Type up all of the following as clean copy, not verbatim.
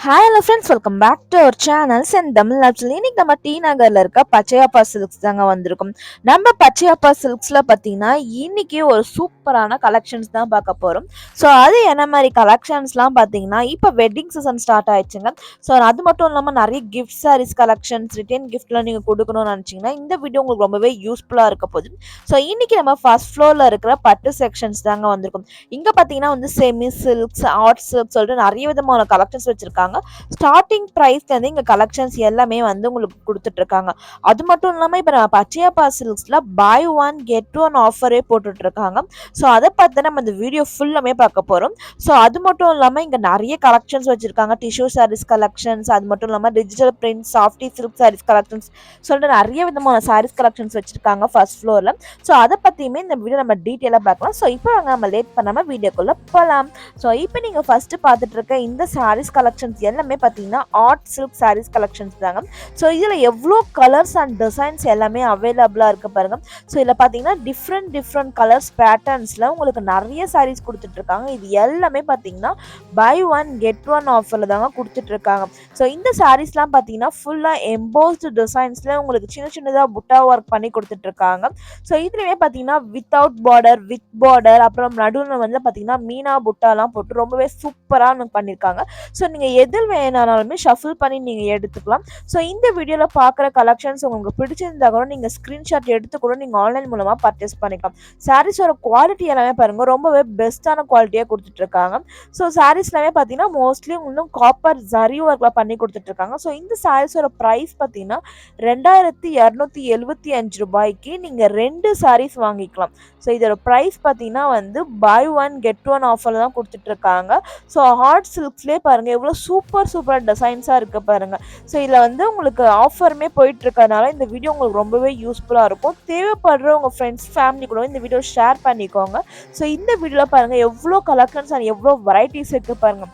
Hi hello friends, welcome back to our channel Chen Tamil லாப்ஸில். இன்னைக்கு நம்ம டி நகரில் இருக்க பச்சையப்பா சில்க்ஸ் தாங்க வந்திருக்கும். நம்ம பச்சையப்பா சில்க்ஸில் பார்த்தீங்கன்னா இன்னைக்கு ஒரு சூப்பரான கலெக்ஷன்ஸ் தான் பார்க்க போகிறோம். ஸோ அது என்ன மாதிரி கலெக்ஷன்ஸ்லாம் பார்த்தீங்கன்னா, இப்போ வெட்டிங் சீசன் ஸ்டார்ட் ஆயிடுச்சுங்க. ஸோ அது மட்டும் இல்லாமல் நிறைய கிஃப்ட் சாரீஸ் கலெக்ஷன்ஸ், ரிட்டர்ன் கிஃப்ட்லாம் நீங்கள் கொடுக்கணும்னு நினச்சிங்கன்னா இந்த வீடியோ உங்களுக்கு ரொம்பவே யூஸ்ஃபுல்லாக இருக்க போகுது. ஸோ இன்னைக்கு நம்ம ஃபர்ஸ்ட் ஃப்ளோரில் இருக்கிற பட்டு செக்ஷன்ஸ் தாங்க வந்திருக்கும். இங்கே பார்த்தீங்கன்னா வந்து செமி சில்க்ஸ், ஆர்ட் சில்க் சொல்லிட்டு நிறைய விதமான கலெக்ஷன்ஸ் வச்சிருக்காங்க. ஸ்டார்டிங் பிரைஸ்ல இருந்து இங்க கலெக்ஷன்ஸ் எல்லாமே வந்து உங்களுக்கு கொடுத்துட்டு இருக்காங்க. அது மட்டும் இல்லாம இப்ப நம்ம பச்சையப்பா சில்க்ஸ்ல பை ஒன் கெட் ஒன் ஆஃபரே போட்டுட்டு இருக்காங்க. ஸோ அதை பார்த்து நம்ம இந்த வீடியோ ஃபுல்லாமே பார்க்க போறோம். ஸோ அது மட்டும் இல்லாம இங்க நிறைய கலெக்ஷன்ஸ் வச்சிருக்காங்க. டிஷ்யூ சாரீஸ் கலெக்ஷன்ஸ், அது மட்டும் இல்லாம digital print, softy silk sarees collections சொல்லிட்டு நிறைய விதமான சாரீஸ் கலெக்ஷன்ஸ் வச்சிருக்காங்க ஃபர்ஸ்ட் ஃப்ளோர்ல. ஸோ அதை பத்தியுமே இந்த வீடியோ நம்ம டீட்டெயிலாக பார்க்கலாம். ஸோ இப்போ நம்ம லேட் பண்ணாம வீடியோக்குள்ள போகலாம். ஸோ இப்போ நீங்க ஃபர்ஸ்ட் பார்த்துட்டு இருக்க இந்த சாரீஸ் கலெக்ஷன்ஸ் எல்லாமே பார்த்தீங்கன்னா ஆர்ட் சில்க் சாரீஸ் கலெக்ஷன்ஸ் தாங்க. ஸோ இதில் எவ்வளோ கலர்ஸ் அண்ட் டிசைன்ஸ் எல்லாமே அவைலபிளாக இருக்க பாருங்க. ஸோ இதில் பார்த்தீங்கன்னா டிஃப்ரெண்ட் கலர்ஸ் பேட்டர்ன்ஸில் உங்களுக்கு நிறைய சாரீஸ் கொடுத்துட்ருக்காங்க. இது எல்லாமே பார்த்தீங்கன்னா பை ஒன் கெட் ஒன் ஆஃபரில் தாங்க கொடுத்துட்ருக்காங்க. ஸோ இந்த சாரீஸ்லாம் பார்த்தீங்கன்னா ஃபுல்லாக எம்போஸ்டு டிசைன்ஸில் உங்களுக்கு சின்ன சின்னதாக புட்டா ஒர்க் பண்ணி கொடுத்துட்ருக்காங்க. ஸோ இதுலேயுமே பார்த்தீங்கன்னா வித்தவுட் பார்டர், வித் பார்டர், அப்புறம் நடுவில் வந்து பார்த்தீங்கன்னா மீனா புட்டாலாம் போட்டு ரொம்பவே சூப்பராக பண்ணியிருக்காங்க. ஸோ நீங்கள் எதில் வேணாலுமே ஷஃபில் பண்ணி நீங்கள் எடுத்துக்கலாம். ஸோ இந்த வீடியோவில் பார்க்குற கலெக்ஷன்ஸ் உங்களுக்கு பிடிச்சிருந்தா கூட நீங்கள் ஸ்க்ரீன்ஷாட் எடுத்து கூட நீங்கள் ஆன்லைன் மூலமாக பர்ச்சேஸ் பண்ணிக்கலாம். சாரீஸோட குவாலிட்டி எல்லாமே பாருங்கள், ரொம்பவே பெஸ்ட்டான குவாலிட்டியாக கொடுத்துட்ருக்காங்க. ஸோ சாரீஸ்லாமே பார்த்தீங்கன்னா மோஸ்ட்லி இன்னும் காப்பர் ஜரி ஒர்க்கில் பண்ணி கொடுத்துட்ருக்காங்க. ஸோ இந்த சாரீஸோட ப்ரைஸ் பார்த்தீங்கன்னா 2275 ரூபாய்க்கு நீங்கள் 2 சாரீஸ் வாங்கிக்கலாம். ஸோ இதோட ப்ரைஸ் பார்த்தீங்கன்னா வந்து பை ஒன் கெட் ஒன் ஆஃபரில் தான் கொடுத்துட்ருக்காங்க. ஸோ ஹார்ட் சில்க்ஸ்லேயே பாருங்கள் எவ்வளோ சூப்பர் டிசைன்ஸாக இருக்குது பாருங்கள். ஸோ இதில் வந்து உங்களுக்கு ஆஃபருமே போயிட்டுருக்கனால இந்த வீடியோ உங்களுக்கு ரொம்பவே யூஸ்ஃபுல்லாக இருக்கும். தேவைப்படுற உங்கள் ஃப்ரெண்ட்ஸ் ஃபேமிலி கூட இந்த வீடியோ ஷேர் பண்ணிக்கோங்க. ஸோ இந்த வீடியோவில் பாருங்கள் எவ்வளோ கலெக்ஷன்ஸ் அண்ட் எவ்வளோ வெரைட்டிஸ் இருக்குது பாருங்கள்.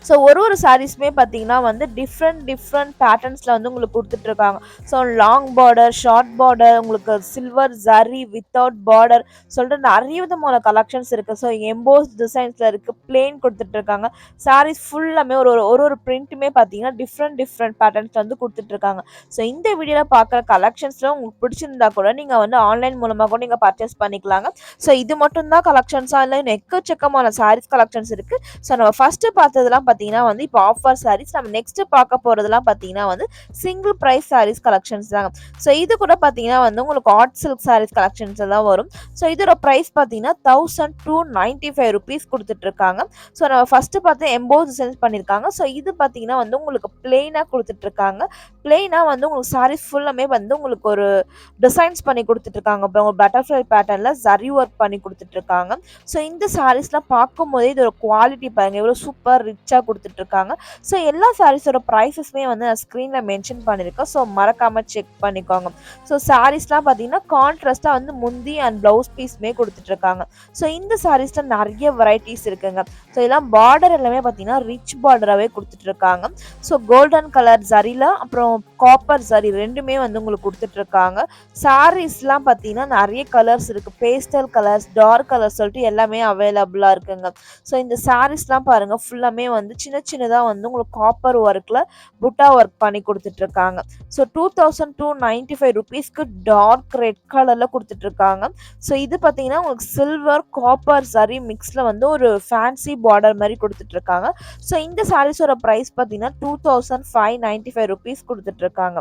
ஸோ ஒரு சாரீஸுமே பார்த்தீங்கன்னா வந்து டிஃப்ரெண்ட் பேட்டர்ன்ஸில் வந்து உங்களுக்கு கொடுத்துட்ருக்காங்க. So long border, short border, உங்களுக்கு சில்வர் ஜரி வித்தவுட் பார்டர் சொல்லிட்டு நிறைய விதமான கலெக்ஷன்ஸ் இருக்குது. ஸோ எம்போஸ் டிசைன்ஸில் இருக்குது, பிளெயின் கொடுத்துட்ருக்காங்க. சாரீஸ் ஃபுல்லாமே ஒரு பிரிண்ட்டுமே பார்த்தீங்கன்னா டிஃப்ரெண்ட் பேட்டர்ன்ஸ் வந்து கொடுத்துட்ருக்காங்க. ஸோ இந்த வீடியோவில் பார்க்குற கலெக்ஷன்ஸில் உங்களுக்கு பிடிச்சிருந்தா கூட நீங்கள் வந்து ஆன்லைன் மூலமாக கூட நீங்கள் பர்ச்சேஸ் பண்ணிக்கலாங்க. ஸோ இது மட்டும்தான் கலெக்ஷன்ஸாக இல்லை, எக்கச்சக்கமான சாரீஸ் கலெக்ஷன்ஸ் இருக்குது. ஸோ நம்ம ஃபஸ்ட்டு பார்த்ததுலாம் பார்த்தீங்கன்னா வந்து இப்போ ஆஃபர் சாரீஸ். நம்ம நெக்ஸ்ட் பார்க்க போறதெல்லாம் பார்த்தீங்கன்னா வந்து சிங்கிள் பிரைஸ் சாரீஸ் கலெக்ஷன்ஸ் தாங்க. ஸோ இது கூட பார்த்தீங்கன்னா வந்து உங்களுக்கு ஆர்ட் சில்க் சாரீஸ் கலெக்ஷன்ஸ் தான் வரும். ஸோ இதோட ப்ரைஸ் பார்த்தீங்கன்னா 1295 ருபீஸ் கொடுத்துட்டு இருக்காங்க. ஸோ நம்ம ஃபர்ஸ்ட் பார்த்து எம்போஸ் டிசைன்ஸ் பண்ணியிருக்காங்க. ஸோ இது பார்த்தீங்கன்னா வந்து உங்களுக்கு பிளெயினாக கொடுத்துட்டு இருக்காங்க. பிளெயினாக வந்து உங்களுக்கு சாரீஸ் ஃபுல்லாமே வந்து உங்களுக்கு ஒரு டிசைன்ஸ் பண்ணி கொடுத்துட்டு இருக்காங்க. அப்புறம் உங்களுக்கு பட்டர்ஃப்ளை பேட்டர்னில் ஜரி ஒர்க் பண்ணி கொடுத்துட்டு இருக்காங்க. ஸோ இந்த சாரீஸ்லாம் பார்க்கும் போதே இதோட குவாலிட்டி பாருங்க எவ்வளோ சூப்பர் ரிச்சாக கொடுத்துட்ருக்காங்க. ஸோ எல்லா சாரீஸோட ப்ரைஸஸ்மே வந்து நான் ஸ்க்ரீனில் மென்ஷன் பண்ணியிருக்கேன். ஸோ மறக்காமல் செக் பண்ணிக்கோங்க. ஸோ சாரீஸ்லாம் பார்த்தீங்கன்னா கான்ட்ராஸ்ட்டாக வந்து முந்தி அண்ட் ப்ளவுஸ் பீஸ்மே கொடுத்துட்ருக்காங்க. ஸோ இந்த சாரீஸில் நிறைய வெரைட்டிஸ் இருக்குங்க. ஸோ இதெல்லாம் பார்டர் எல்லாமே பார்த்தீங்கன்னா ரிச் பார்டராகவே கொடுத்துட்ருக்காங்க. ஸோ கோல்டன் கலர் ஜரியில் அப்புறம் காப்பர் ஜரி ரெண்டுமே வந்து உங்களுக்கு கொடுத்துட்ருக்காங்க. சாரீஸ்லாம் பார்த்தீங்கன்னா நிறைய கலர்ஸ் இருக்குது, பேஸ்டல் கலர்ஸ், டார்க் கலர்ஸ் சொல்லிட்டு எல்லாமே அவைலபிளாக இருக்குங்க. ஸோ இந்த சாரீஸ்லாம் பாருங்கள் ஃபுல்லாமே வந்து சின்னதாக வந்து உங்களுக்கு காப்பர் ஒர்க்கில் புட்டா ஒர்க் பண்ணி கொடுத்துட்ருக்காங்க. ஸோ 2295 ருபீஸ்க்கு டார்க் ரெட் கலரில் கொடுத்துட்ருக்காங்க. ஸோ இது பார்த்தீங்கன்னா உங்களுக்கு சில்வர் காப்பர் சரி மிக்ஸில் வந்து ஒரு ஃபேன்சி பார்டர் மாதிரி கொடுத்துட்ருக்காங்க. ஸோ இந்த சாரீஸோட ப்ரைஸ் பார்த்தீங்கன்னா 2595 ருபீஸ் கொடுத்துட்ருக்காங்க.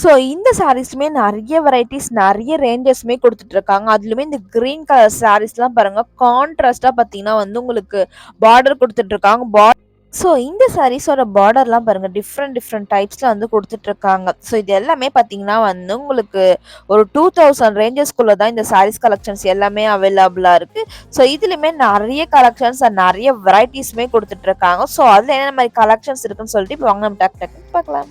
ஸோ இந்த சாரீஸுமே நிறைய வெரைட்டிஸ், நிறைய ரேஞ்சஸ்மே கொடுத்துட்ருக்காங்க. அதுலேயுமே இந்த க்ரீன் கலர் சாரீஸ்லாம் பாருங்கள் கான்ட்ராஸ்ட்டாக பார்த்தீங்கன்னா வந்து உங்களுக்கு பார்டர் கொடுத்துட்ருக்காங்க. ஸோ இந்த சாரீஸோட பார்டர்லாம் பாருங்கள் டிஃப்ரெண்ட் டைப்ஸில் வந்து கொடுத்துட்ருக்காங்க. ஸோ இது எல்லாமே பார்த்தீங்கன்னா வந்து உங்களுக்கு ஒரு 2000 ரேஞ்சஸ்குள்ளே தான் இந்த சாரீஸ் கலெக்ஷன்ஸ் எல்லாமே அவைலபிளாக இருக்குது. ஸோ இதுலேயுமே நிறைய கலெக்ஷன்ஸ் அண்ட் நிறைய வெரைட்டிஸுமே கொடுத்துட்ருக்காங்க. ஸோ அதில் என்னென்ன மாதிரி கலெக்ஷன்ஸ் இருக்குன்னு சொல்லிட்டு இப்போ வாங்க நம்ம டக்குன்னு பார்க்கலாம்.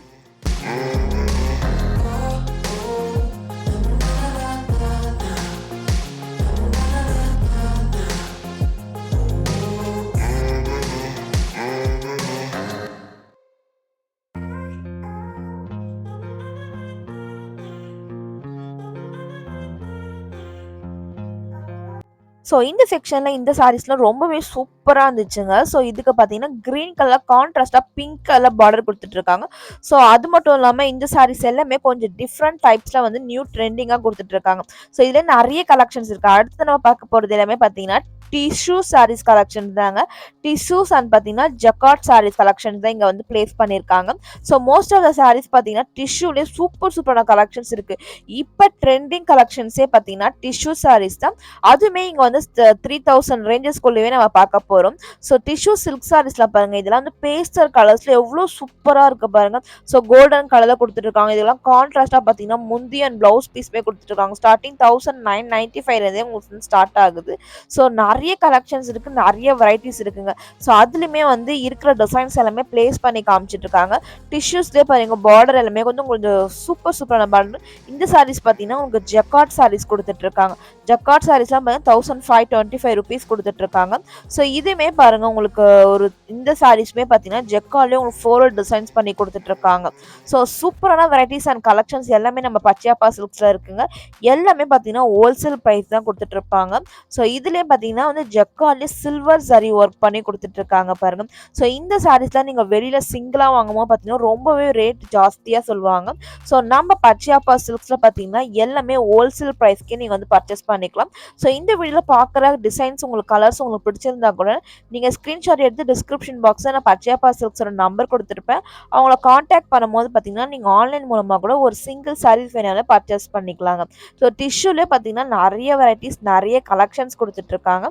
ஸோ இந்த செக்ஷன்ல இந்த சாரீஸ்லாம் ரொம்பவே சூப்பரா இருந்துச்சுங்க. ஸோ இதுக்கு பார்த்தீங்கன்னா, கிரீன் கலர் கான்ட்ராஸ்ட்டா பிங்க் கலர் பார்டர் குடுத்துட்டுருக்காங்க. ஸோ அது மட்டும் இல்லாம இந்த சாரீஸ் எல்லாமே கொஞ்சம் டிஃப்ரெண்ட் டைப்ஸ்ல வந்து நியூ ட்ரெண்டிங்கா குடுத்துட்டுருக்காங்க. ஸோ இதுல நெறைய கலெக்ஷன்ஸ் இருக்கு. அடுத்து நம்ம பார்க்க போறது எல்லாமே பார்த்தீங்கன்னா, டிஷ்யூ சாரீஸ் கலெக்ஷன் தாங்க. டிஷ்யூஸ் அண்ட் பார்த்தீங்கன்னா, ஜக்கார்ட் சாரீஸ் கலெக்ஷன்ஸ் தான் இங்க வந்து பிளேஸ் பண்ணியிருக்காங்க. So most of the sarees பார்த்தீங்கன்னா, டிஷ்யூலயே சூப்பரான கலெக்ஷன்ஸ் இருக்கு. இப்ப ட்ரெண்டிங் கலெக்ஷன்ஸே பார்த்தீங்கன்னா, டிஷ்யூ சாரீஸ் தான். அதுவுமே இங்க வந்து 3000 ரேஞ்சஸ்குள்ளவே நம்ம பார்க்க போறோம். ஸோ டிஷ்யூ சில்க் சாரீஸ்ல பாருங்க. இதெல்லாம் வந்து பேஸ்டல் கலர்ஸ்ல எவ்வளோ சூப்பரா இருக்கு பாருங்க. ஸோ கோல்டன் கலர்ல குடுத்துட்டுருக்காங்க. இதெல்லாம் கான்ட்ராஸ்ட்டா பார்த்தீங்கன்னா, முந்தி அண்ட் பிளவுஸ் பீஸ்மே குடுத்துட்டுருக்காங்க. ஸ்டார்ட்டிங் 1995 இருந்தே உங்களுக்கு வந்து ஸ்டார்ட் ஆகுது. ஸோ நெறைய கலெக்ஷன்ஸ் இருக்கு. நெறைய வெரைட்டிஸ் இருக்குங்க. ஸோ அதுலயுமே வந்து இருக்கிற டிசைன்ஸ் எல்லாமே பிளேஸ் பண்ணி காமிச்சிட்டுருக்காங்க. டிஷ்யூஸ்லயே பாருங்க பார்டர் எல்லாமே கொஞ்சம் சூப்பரான பார்டர். இந்த சாரீஸ் பார்த்தீங்கன்னா, உங்களுக்கு ஜக்கார்ட் சாரீஸ் குடுத்துட்டுருக்காங்க. ஜக்கார்ட் சாரீஸ்லாம் பார்த்தீங்கன்னா ₹1525 குடுத்துட்டுருக்காங்க. ஸோ இதுவுமே பாருங்க உங்களுக்கு ஒரு இந்த சாரீஸுமே பார்த்தீங்கன்னா, ஜக்கார்ட்லயே உங்களுக்கு ஃப்ளோரல் டிசைன்ஸ் பண்ணி குடுத்துட்டுருக்காங்க. ஸோ சூப்பரான வெரைட்டிஸ் அண்ட் கலெக்ஷன்ஸ் எல்லாமே நம்ம பச்சையப்பா சில்க்ஸ்ல இருக்குங்க. எல்லாமே பார்த்தீங்கன்னா, ஹோல்சேல் பிரைஸ் தான் குடுத்துட்டுருப்பாங்க. ஸோ இதுலயே பார்த்தீங்கன்னா வந்து ஜக்கார்ட்லயே சில்வர் ஜரி ஒர்க் பண்ணி குடுத்துட்டுருக்காங்க பாருங்க. ஸோ இந்த சாரீஸ்லாம் நீங்க வெளியில சிங்கிளா வாங்கும்போது பார்த்தீங்கன்னா, ரொம்பவே ரேட் ஜாஸ்தியா சொல்லுவாங்க. ஸோ நம்ம பச்சையப்பா சில்க்ஸ்ல பார்த்தீங்கன்னா, எல்லாமே ஹோல்சேல் பிரைஸ்க்கே நீங்க வந்து பர்ச்சேஸ் பண்ணிக்கலாம். ஸோ இந்த வீடியோல பார்க்குற டிசைன்ஸ் உங்களுக்கு கலர்ஸ் உங்களுக்கு பிடிச்சிருந்தா கூட நீங்க ஸ்கிரீன்ஷாட் எடுத்து டிஸ்கிரிப்ஷன் பாக்ஸ்ல நான் பச்சையப்பா சில்க்ஸோட நம்பர் குடுத்துருப்பேன். அவங்கள கான்டாக்ட் பண்ணும்போது பார்த்தீங்கன்னா, நீங்க ஆன்லைன் மூலமா கூட ஒரு சிங்கிள் சாரீஸ் வேணாலும் பர்ச்சேஸ் பண்ணிக்கலாங்க. ஸோ டிஷ்யூலயே பார்த்தீங்கன்னா, நெறைய வெரைட்டிஸ் நெறைய கலெக்ஷன்ஸ் குடுத்துட்டுருக்காங்க.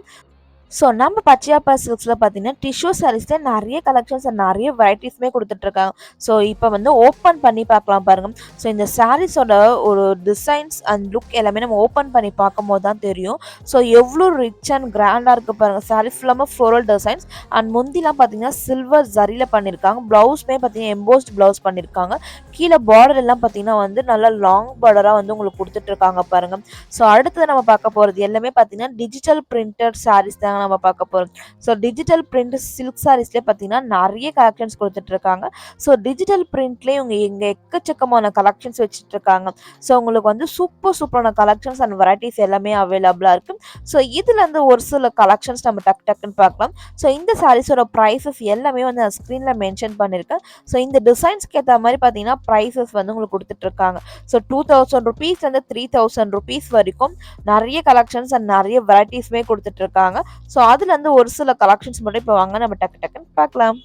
ஸோ நம்ம பச்சையப்பா சில்க்ஸ்ல பார்த்தீங்கன்னா, டிஷ்யூ சாரீஸ்ல நெறைய கலெக்ஷன்ஸ் நெறைய வெரைட்டிஸுமே குடுத்துட்டுருக்காங்க. ஸோ இப்போ வந்து ஓப்பன் பண்ணி பார்க்கலாம் பாருங்க. ஸோ இந்த சாரீஸோட ஒரு டிசைன்ஸ் அண்ட் லுக் எல்லாமே நம்ம ஓப்பன் பண்ணி பார்க்கும்போது தான் தெரியும். ஸோ எவ்வளோ ரிச் அண்ட் கிராண்டா இருக்கு பாருங்க. சாரீ ஃபுல்லாமே ஃப்ளோரல் டிசைன்ஸ் அண்ட் முந்திலாம் பார்த்தீங்கன்னா, சில்வர் ஜரில பண்ணியிருக்காங்க. பிளவுஸ்மே பார்த்தீங்கன்னா, எம்போஸ்ட் பிளவுஸ் பண்ணியிருக்காங்க. கீழ பார்டர் எல்லாம் பார்த்தீங்கன்னா வந்து நல்லா லாங் பார்டரா வந்து உங்களுக்கு குடுத்துட்டுருக்காங்க பாருங்க. ஸோ அடுத்தது நம்ம பார்க்க போறது எல்லாமே பார்த்தீங்கன்னா, டிஜிட்டல் பிரிண்டட் சாரீஸ் தான் நம்ம பார்க்க போறோம். ஸோ டிஜிட்டல் பிரிண்ட் சில்க் சாரீஸ்லயே பார்த்தீங்கன்னா, நெறைய கலெக்ஷன்ஸ் குடுத்துட்டுருக்காங்க. ஸோ டிஜிட்டல் பிரிண்ட்லயே இவங்க இங்க எக்கச்சக்கமான கலெக்ஷன்ஸ் வச்சுட்டுருக்காங்க. ஸோ உங்களுக்கு வந்து சூப்பரான கலெக்ஷன்ஸ் அண்ட் வெரைட்டிஸ் எல்லாமே அவைலபிளா இருக்கு. ஸோ இதுலருந்து ஒரு சில கலெக்ஷன்ஸ் நம்ம டக்குன்னு பார்க்கலாம். ஸோ இந்த சாரீஸோட பிரைஸஸ் எல்லாமே வந்து நான் ஸ்க்ரீன்ல மென்ஷன் பண்ணியிருக்கேன். ஸோ இந்த டிசைன்ஸ்க்கு ஏத்த மாரி பார்த்தீங்கன்னா, பிரைஸஸ் வந்து உங்களுக்கு குடுத்துட்டுருக்காங்க. ஸோ ₹2000 வந்து ₹3000 வரைக்கும் நெறைய கலெக்ஷன்ஸ் அண்ட் நெறைய வெரைட்டிஸ்மே குடுத்துட்டுருக்காங்க. ஸோ அதுலருந்து ஒரு சில கலெக்ஷன்ஸ் மட்டும் இப்போ வாங்க நம்ம டக்குன்னு பார்க்கலாம்.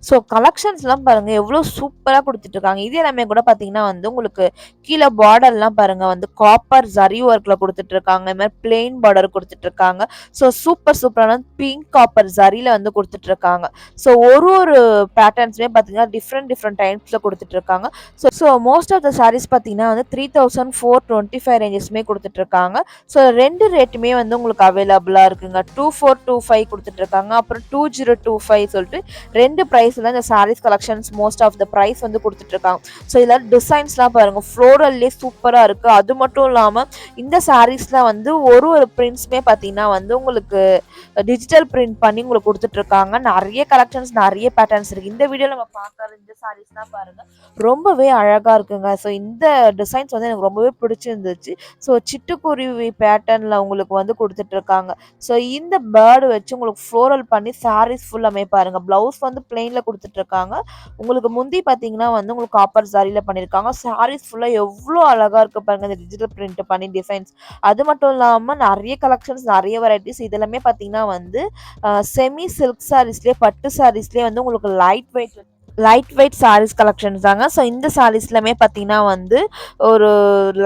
ஸோ கலெக்ஷன்ஸ்லாம் பாருங்க எவ்வளோ சூப்பரா குடுத்துட்டுருக்காங்க. இது எல்லாமே கூட பார்த்தீங்கன்னா வந்து உங்களுக்கு கீழ பார்டர்லாம் பாருங்க வந்து காப்பர் ஜரி ஒர்க்ல குடுத்துட்டுருக்காங்க. இது மாரி பிளெயின் பார்டர் குடுத்துட்டுருக்காங்க. ஸோ சூப்பரான பிங்க் காப்பர் ஜரில வந்து குடுத்துட்டுருக்காங்க. ஸோ ஒரு பேட்டர்ன்ஸுமே பார்த்தீங்கன்னா, டிஃப்ரெண்ட் டைப்ஸ்ல குடுத்துட்டுருக்காங்க. So most of the sarees பார்த்தீங்கன்னா வந்து 3425 ரேஞ்சஸ்மே குடுத்துட்டுருக்காங்க. ஸோ 2 ரேட்டுமே வந்து உங்களுக்கு அவைலபிளா இருக்குங்க. 2425 குடுத்துட்டுருக்காங்க. அப்புறம் 2025 சொல்லிட்டு 2 பிரைஸ்ல இந்த sarees collections most of the price வந்து குடுத்துட்டுருக்காங்க. ஸோ இதுல டிசைன்ஸ்லாம் பாருங்க ஃப்ளோரல்லயே சூப்பரா இருக்கு. அது மட்டும் இல்லாம இந்த சாரீஸ்ல வந்து ஒரு பிரிண்ட்ஸுமே பார்த்தீங்கன்னா வந்து உங்களுக்கு டிஜிட்டல் பிரிண்ட் பண்ணி உங்களுக்கு குடுத்துட்டுருக்காங்க. நெறைய கலெக்ஷன்ஸ் நெறைய பேட்டர்ன்ஸ் இருக்கு. இந்த வீடியோல நம்ம பார்க்குற இந்த சாரீஸ்லாம் பாருங்க ரொம்பவே அழகா இருக்குங்க. ஸோ இந்த டிசைன்ஸ் வந்து எனக்கு ரொம்பவே பிடிச்சிருந்துச்சு. ஸோ சிட்டுக்குருவி பேட்டர்ன்ல உங்களுக்கு வந்து குடுத்துட்டுருக்காங்க. ஸோ இந்த பேர்டு வச்சு உங்களுக்கு ஃப்ளோரல் பண்ணி சாரீஸ் ஃபுல்லாமே பாருங்க. பிளவுஸ் வந்து பிளெயின்ல குடுத்துட்டுருக்காங்க. உங்களுக்கு முந்தி பார்த்தீங்கன்னா வந்து உங்களுக்கு காப்பர் சாரில பண்ணியிருக்காங்க. சாரீஸ் ஃபுல்லா எவ்ளோ அழகா இருக்கு பாருங்க. இந்த டிஜிட்டல் பிரிண்ட் பண்ணி டிசைன்ஸ். அது மட்டும் இல்லாம நெறைய கலெக்ஷன்ஸ், நெறைய வெரைட்டிஸ் இது எல்லாமே பார்த்தீங்கன்னா வந்து செமி சில்க் சாரீஸ்லயே பட்டு சாரீஸ்லயே வந்து உங்களுக்கு லைட் வெயிட் சாரீஸ் கலெக்ஷன்ஸ் தாங்க. ஸோ இந்த சாரீஸ்லமே பார்த்தீங்கன்னா வந்து ஒரு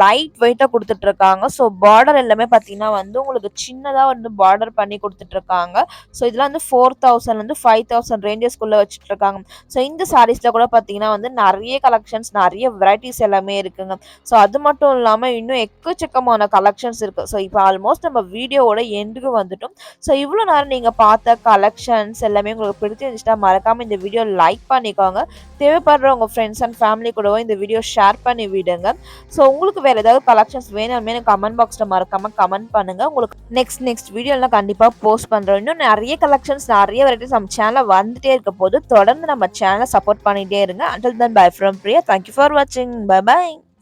லைட் வெயிட்டா குடுத்துட்டுருக்காங்க. ஸோ பார்டர் எல்லாமே பார்த்தீங்கன்னா வந்து உங்களுக்கு சின்னதா வந்து பார்டர் பண்ணி குடுத்துட்டுருக்காங்க. ஸோ இதெல்லாம் வந்து 4000 வந்து 5000 ரேஞ்சஸ்குள்ள வச்சுட்டுருக்காங்க. ஸோ இந்த சாரீஸ்ல கூட பார்த்தீங்கன்னா வந்து நெறைய கலெக்ஷன்ஸ், நெறைய வெரைட்டிஸ் எல்லாமே இருக்குங்க. ஸோ அது மட்டும் இல்லாம இன்னும் எக்கச்சக்கமான கலெக்ஷன்ஸ் இருக்கு. ஸோ இப்போ ஆல்மோஸ்ட் நம்ம வீடியோவோட எண்டுக்கு வந்துட்டோம். ஸோ இவ்வளோ நேரம் நீங்க பார்த்த கலெக்ஷன்ஸ் எல்லாமே உங்களுக்கு பிடிச்சிருந்துச்சுன்னா மறக்காம இந்த வீடியோ லைக் பண்ணிக்கோங்க. தேவைப்படுற உங்க ஃப்ரெண்ட்ஸ் அண்ட் ஃபேமிலி கூடவும் இந்த வீடியோ ஷேர் பண்ணி விடுங்க. ஸோ உங்களுக்கு வேற ஏதாவது கலெக்ஷன்ஸ் வேணும்னே கமெண்ட் பாக்ஸ்ல மறக்காம கமெண்ட் பண்ணுங்க. உங்களுக்கு நெக்ஸ்ட் வீடியோலாம் கண்டிப்பா போஸ்ட் பண்றோம். இன்னும் நிறைய கலெக்ஷன்ஸ், நிறைய வெரைட்டிஸ் நம்ம சேனல்ல வந்துட்டே இருக்க போது தொடர்ந்து நம்ம சேனலை சப்போர்ட் பண்ணிட்டே இருங்க. Until then, bye from Priya. Thank you for watching. Bye bye.